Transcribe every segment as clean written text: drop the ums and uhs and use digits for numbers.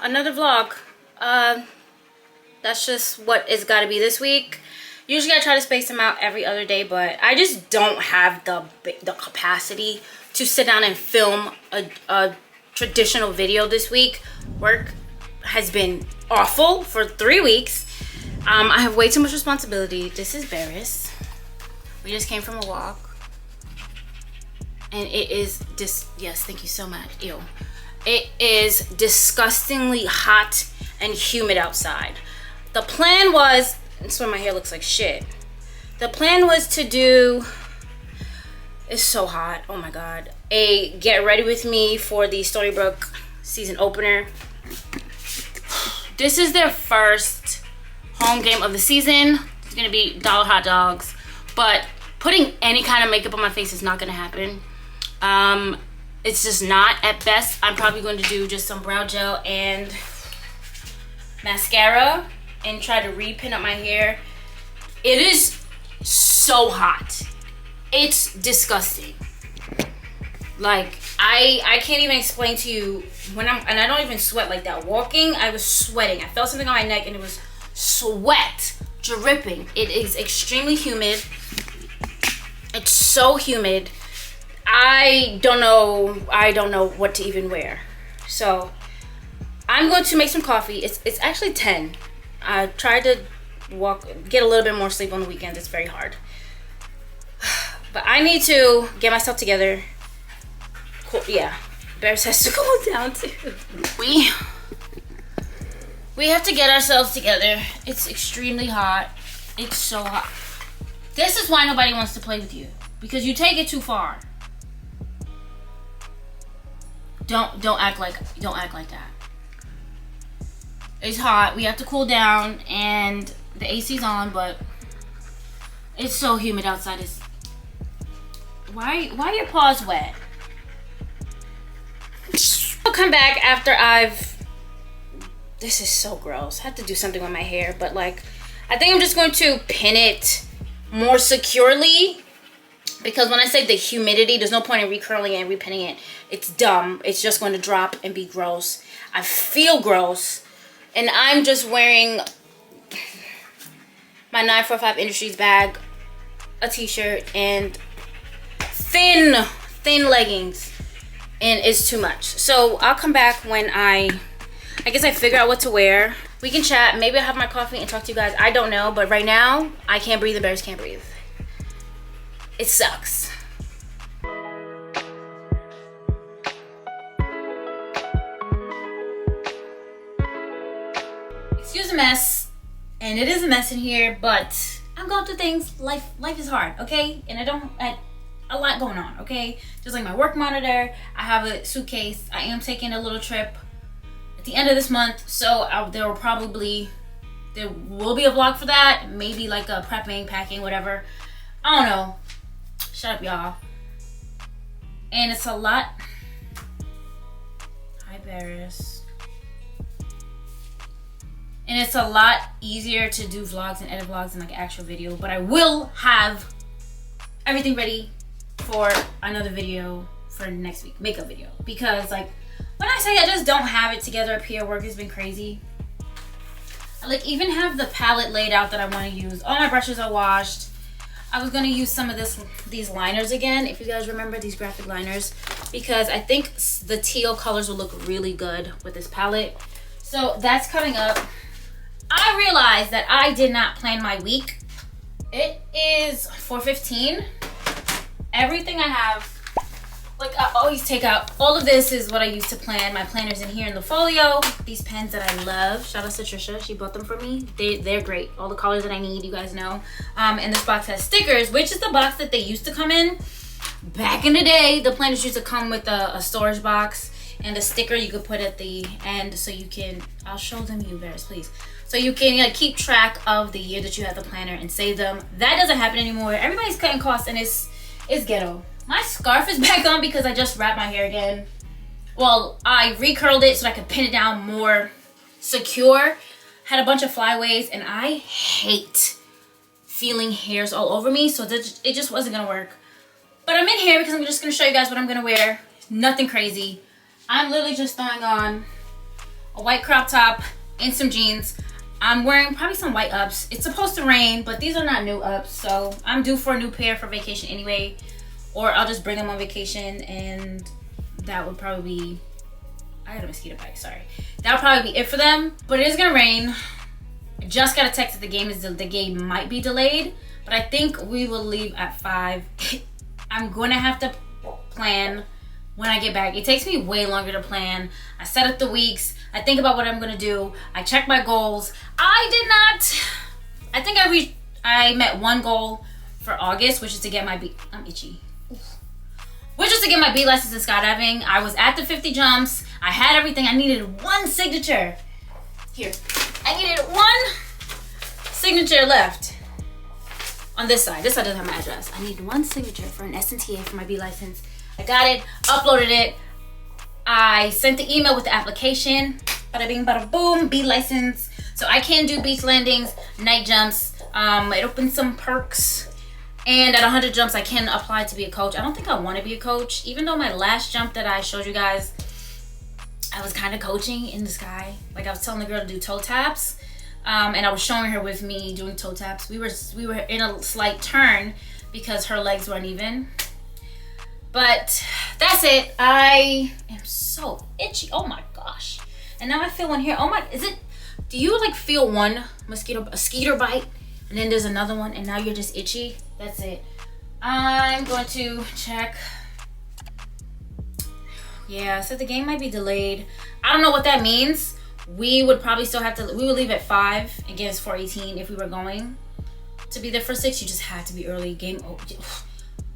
Another vlog. That's just what it's got to be this week. Usually I try to space them out every other day, but I just don't have the capacity to sit down and film a traditional video this week. Work has been awful for 3 weeks. I have way too much responsibility. This is Barris. We just came from a walk. And it is yes, thank you so much. Ew. It is disgustingly hot and humid outside. The plan was, that's why my hair looks like shit. The plan was to do, it's so hot, oh my god, a get ready with me for the Storybrooke season opener. This is their first home game of the season. It's gonna be dollar hot dogs, but putting any kind of makeup on my face is not gonna happen. It's just not. At best, I'm probably going to do just some brow gel and mascara and try to re-pin up my hair. It is so hot. It's disgusting. Like, I can't even explain to you when and I don't even sweat like that. Walking, I was sweating. I felt something on my neck and it was sweat dripping. It is extremely humid. It's so humid. I don't know what to even wear. So I'm going to make some coffee. It's actually 10. I tried to get a little bit more sleep on the weekend. It's very hard. But I need to get myself together. Cool. Yeah, Bears has to cool down too. We have to get ourselves together. It's extremely hot. It's so hot. This is why nobody wants to play with you, because you take it too far. Don't act like that. It's hot. We have to cool down, and the AC's on, but it's so humid outside. It's why are your paws wet? I'll come back after this is so gross. I have to do something with my hair, but like, I think I'm just going to pin it more securely. Because when I say the humidity, there's no point in recurling it and repinning it. It's dumb. It's just going to drop and be gross. I feel gross. And I'm just wearing my 945 Industries bag, a t-shirt, and thin leggings. And it's too much. So I'll come back when I guess I figure out what to wear. We can chat. Maybe I'll have my coffee and talk to you guys. I don't know. But right now, I can't breathe. The Bears can't breathe. It sucks. Excuse the mess, and it is a mess in here, but I'm going through things. Life is hard, okay? And a lot going on, okay? Just like my work monitor, I have a suitcase. I am taking a little trip at the end of this month, so there will be a vlog for that. Maybe like a prepping, packing, whatever. I don't know. Shut up, y'all. And it's a lot. Hi, Barris. And it's a lot easier to do vlogs and edit vlogs than like an actual video. But I will have everything ready for another video for next week. Makeup video. Because like, when I say I just don't have it together up here, work has been crazy. I like even have the palette laid out that I want to use. All my brushes are washed. I was going to use some of these liners again, if you guys remember these graphic liners, because I think the teal colors will look really good with this palette. So that's coming up. I realized that I did not plan my week. It is 4:15. Everything I have, like I always take out, all of this is what I use to plan. My planner's in here in the folio. These pens that I love. Shout out to Trisha, she bought them for me. They're great. All the colors that I need, you guys know. And this box has stickers, which is the box that they used to come in. Back in the day, the planners used to come with a storage box and a sticker you could put at the end so you can, I'll show them you, Bears, please. So you can keep track of the year that you have the planner and save them. That doesn't happen anymore. Everybody's cutting costs and it's ghetto. My scarf is back on because I just wrapped my hair again. Well, I recurled it so I could pin it down more secure. Had a bunch of flyaways and I hate feeling hairs all over me, so it just wasn't gonna work. But I'm in here because I'm just gonna show you guys what I'm gonna wear. Nothing crazy. I'm literally just throwing on a white crop top, and some jeans. I'm wearing probably some white ups. It's supposed to rain, but these are not new ups, so I'm due for a new pair for vacation anyway. Or I'll just bring them on vacation, and that would probably be... I got a mosquito bite, sorry. That would probably be it for them, but it is gonna rain. I just got a text that the game might be delayed, but I think we will leave at 5. I'm gonna have to plan when I get back. It takes me way longer to plan. I set up the weeks. I think about what I'm gonna do. I check my goals. I think I met one goal for August, which is to get my I'm itchy. Which is to get my B license in skydiving. I was at the 50 jumps. I had everything. I needed one signature. Here. I needed one signature left on this side. This side doesn't have my address. I need one signature for an SNTA for my B license. I got it, uploaded it. I sent the email with the application. Bada bing, bada boom, B license. So I can do beach landings, night jumps. It opens some perks. And at 100 jumps, I can apply to be a coach. I don't think I want to be a coach, even though my last jump that I showed you guys, I was kind of coaching in the sky. Like I was telling the girl to do toe taps, and I was showing her with me doing toe taps. We were in a slight turn because her legs weren't even. But that's it. I am so itchy. Oh my gosh! And now I feel one here. Oh my! Do you like feel one mosquito bite, and then there's another one, and now you're just itchy? That's it. I'm going to check. Yeah, so the game might be delayed. I don't know what that means. We would probably still have to, we would leave at 5 and get us 4:18 if we were going to be there for 6. You just had to be early.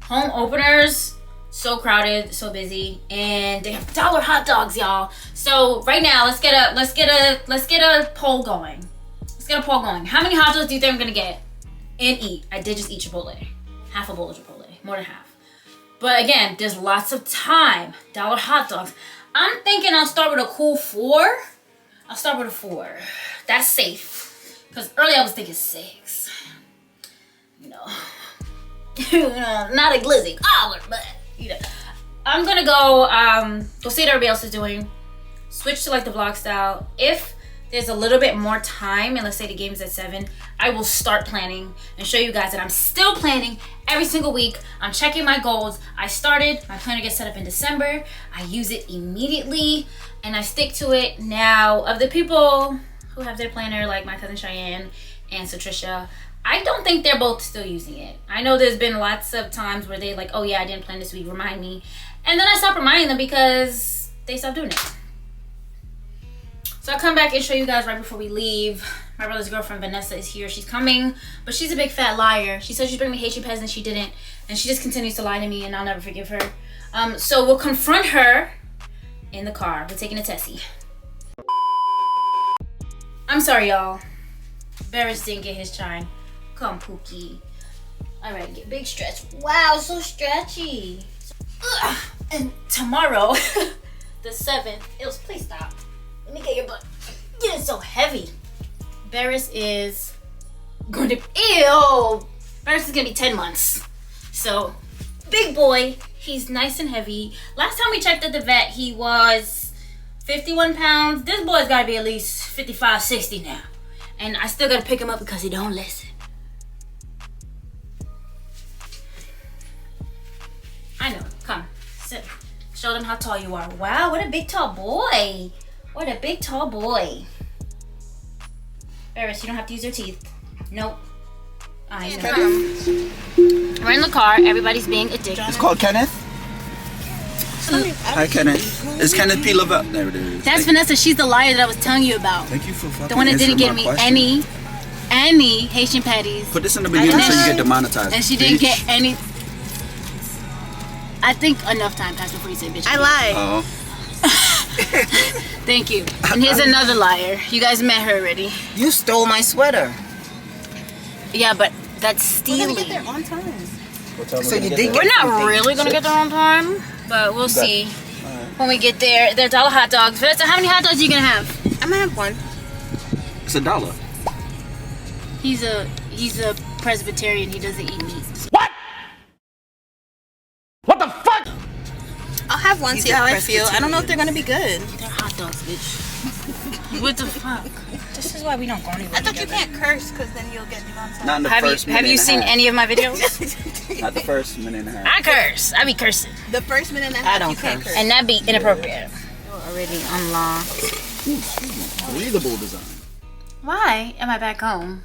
Home openers, so crowded, so busy, and they have dollar hot dogs, y'all. So right now, let's get a poll going. Let's get a poll going. How many hot dogs do you think I'm gonna get and eat? I did just eat Chipotle. Half a bowl of Chipotle, more than half. But again, there's lots of time. Dollar hot dogs. I'm thinking I'll start with a cool 4. I'll start with a 4. That's safe. Because earlier I was thinking 6. You know, not a glizzy. But you know, I'm gonna go see what everybody else is doing. Switch to like the vlog style. If there's a little bit more time, and let's say the game's at 7, I will start planning and show you guys that I'm still planning every single week. I'm checking my goals. I started, my planner gets set up in December. I use it immediately and I stick to it. Now, of the people who have their planner, like my cousin Cheyenne and Satricia, I don't think they're both still using it. I know there's been lots of times where they like, oh yeah, I didn't plan this week, remind me. And then I stop reminding them because they stopped doing it. So I'll come back and show you guys right before we leave. My brother's girlfriend, Vanessa, is here. She's coming, but she's a big fat liar. She said she'd bring me Haitian pets and she didn't. And she just continues to lie to me and I'll never forgive her. So we'll confront her in the car. We're taking a Tessie. I'm sorry, y'all. Barris didn't get his chime. Come, Pookie. All right, get big stretch. Wow, so stretchy. Ugh. And tomorrow, the 7th, please stop. Let me get your butt. Get it so heavy. Barris is going to, Barris is going to be 10 months. So, big boy. He's nice and heavy. Last time we checked at the vet, he was 51 pounds. This boy's got to be at least 55, 60 now. And I still got to pick him up because he don't listen. I know. Come, sit. Show them how tall you are. Wow, what a big tall boy. What a big tall boy. Barris, you don't have to use your teeth. Nope. I know. We're in the car. Everybody's being a dick. It's called Kenneth. Hi, Kenneth. Is Kenneth P. Lavelle? There it is. That's Vanessa. She's the liar that I was telling you about. Thank you for fucking the one that didn't give me any Haitian patties. Put this in the beginning so you get demonetized. And she didn't get any. I think enough time passed before you say bitch. I lied. Oh. Thank you. And here's another liar. You guys met her already. You stole my sweater. Yeah, but that's stealing. We're gonna get there on time. So you did. We're not really gonna get there on time, but we'll see when we get there. There's all hot dogs. Vanessa, how many hot dogs are you gonna have? I'm gonna have one. It's $1. He's a Presbyterian. He doesn't eat meat. What? What the fuck? I'll have one, see how I feel. I don't know if they're gonna be good. They're hot dogs, bitch. What the fuck? This is why we don't go anywhere. I thought you can't curse because then you'll get demonetized. Not in the first minute. Have you seen any of my videos? Not the first minute and a half. I curse. I be cursing. The first minute and a half, I don't you can't curse. And that be inappropriate. You're already unlocked. Breathable design. Why am I back home?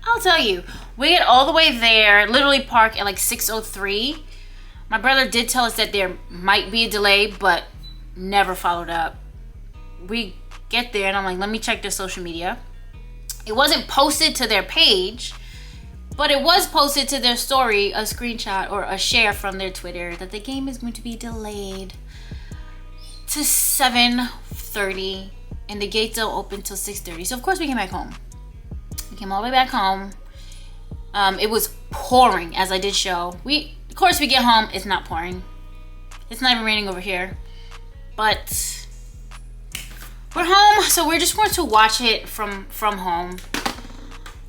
I'll tell you. We get all the way there, literally park at like 6:03. My brother did tell us that there might be a delay, but never followed up. We get there and I'm like, let me check their social media. It wasn't posted to their page, but it was posted to their story, a screenshot or a share from their Twitter that the game is going to be delayed to 7:30 and the gates don't open till 6:30. So of course we came back home. We came all the way back home. It was pouring, as I did show. Of course we get home, it's not pouring. It's not even raining over here. But we're home, so we're just going to watch it from home.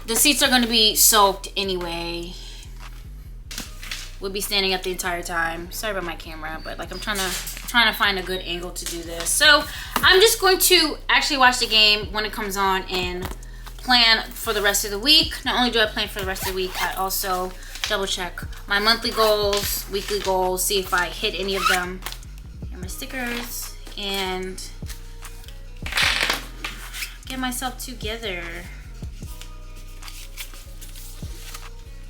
The seats are going to be soaked anyway. We'll be standing up the entire time. Sorry about my camera, but like I'm trying to find a good angle to do this. So I'm just going to actually watch the game when it comes on and plan for the rest of the week. Not only do I plan for the rest of the week, I also double check my monthly goals, weekly goals, see if I hit any of them. Here are my stickers and get myself together.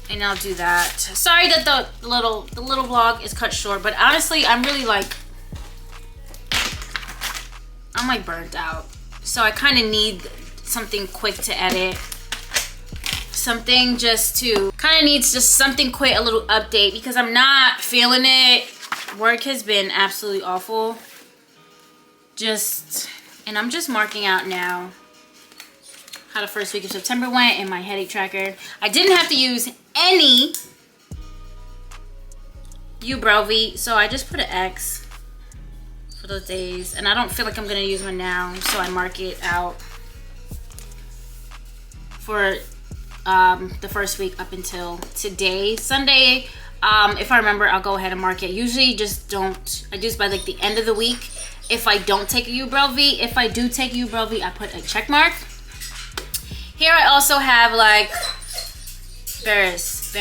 And I'll do that. Sorry that the little vlog is cut short, but honestly, I'm like burnt out. So I kind of need something quick to edit. Something needs something quick, a little update, because I'm not feeling it. Work has been absolutely awful. And I'm just marking out now how the first week of September went in my headache tracker. I didn't have to use any Ubrelvy, so I just put an X for those days, and I don't feel like I'm gonna use one now, so I mark it out for the first week up until today, Sunday. If I remember, I'll go ahead and mark it. Usually I do it by like the end of the week. If I don't take a Ubrelvy, if I do take a Ubrelvy, I put a check mark. Here I also have like Ferris,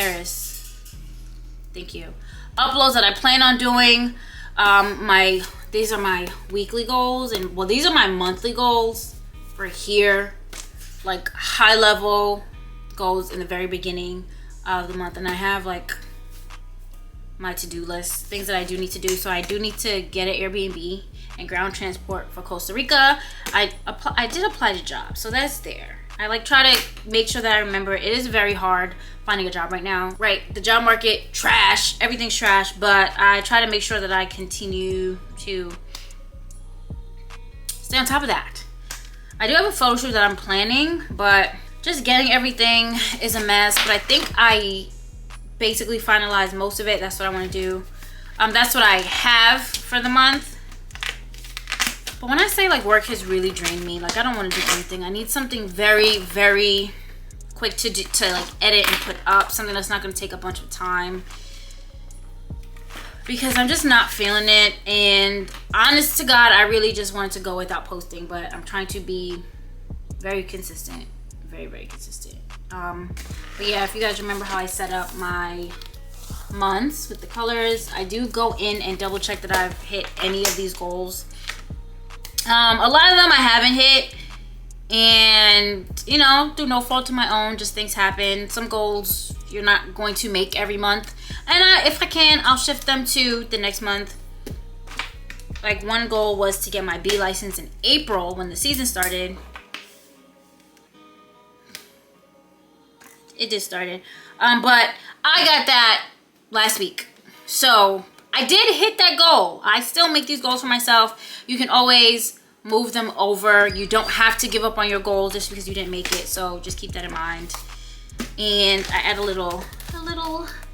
thank you, uploads that I plan on doing. These are my weekly goals, and well, these are my monthly goals for here, like high level goals in the very beginning of the month. And I have like my to-do list, things that I do need to do. So I do need to get an Airbnb and ground transport for Costa Rica. I did apply to jobs, so that's there. I like try to make sure that I remember. It is very hard finding a job right now. Right, the job market, trash, everything's trash, but I try to make sure that I continue to stay on top of that. I do have a photo shoot that I'm planning, but just getting everything is a mess. But I think I basically finalized most of it. That's what I want to do. That's what I have for the month. But when I say like work has really drained me, like I don't want to do anything. I need something very, very quick to like edit and put up, something that's not going to take a bunch of time, because I'm just not feeling it. And honest to God, I really just wanted to go without posting, but I'm trying to be very consistent, very, very consistent. But yeah, if you guys remember how I set up my months with the colors, I do go in and double check that I've hit any of these goals. A lot of them I haven't hit, and you know, through no fault of my own, just things happen. Some goals you're not going to make every month, and if I can, I'll shift them to the next month. Like one goal was to get my B license in April when the season started. It just started, but I got that last week, so I did hit that goal. I still make these goals for myself. You can always move them over. You don't have to give up on your goal just because you didn't make it. So just keep that in mind. And I add a little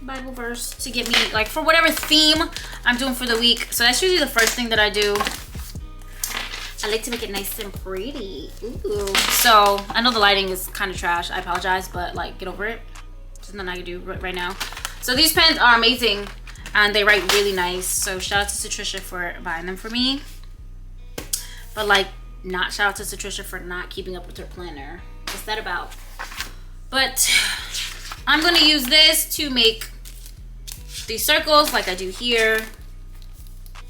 Bible verse to get me like for whatever theme I'm doing for the week. So that's usually the first thing that I do. I like to make it nice and pretty. Ooh. So I know the lighting is kind of trash. I apologize, but like get over it. There's nothing I can do right now. So these pens are amazing. And they write really nice. So shout out to Tricia for buying them for me. But like not shout out to Trisha for not keeping up with her planner. What's that about? But I'm gonna use this to make these circles like I do here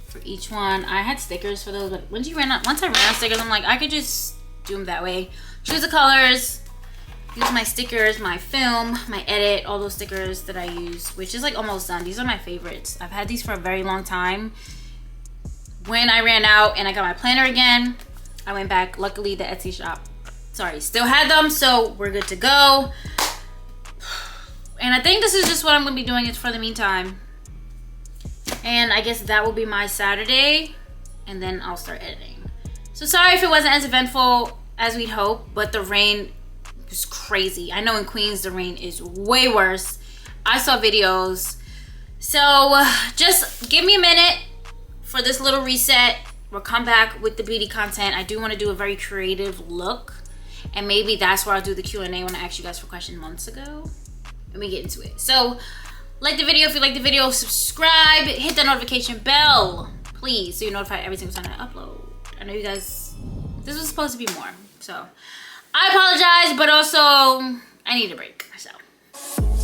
for each one. I had stickers for those, but once I ran out of stickers, I'm like, I could just do them that way. Choose the colors, use my stickers, my film, my edit, all those stickers that I use, which is like almost done. These are my favorites. I've had these for a very long time. When I ran out and I got my planner again, I went back. Luckily, the Etsy shop, still had them, so we're good to go. And I think this is just what I'm gonna be doing it for the meantime. And I guess that will be my Saturday, and then I'll start editing. So sorry if it wasn't as eventful as we'd hope, but the rain was crazy. I know in Queens the rain is way worse. I saw videos. So just give me a minute for this little reset. We'll come back with the beauty content. I do want to do a very creative look, and maybe that's where I'll do the Q&A when I asked you guys for questions months ago. Let me get into it. So like the video if you like the video, subscribe, hit that notification bell, please, so you're notified every single time I upload. I know you guys, this was supposed to be more, so I apologize, but also I need a break, so.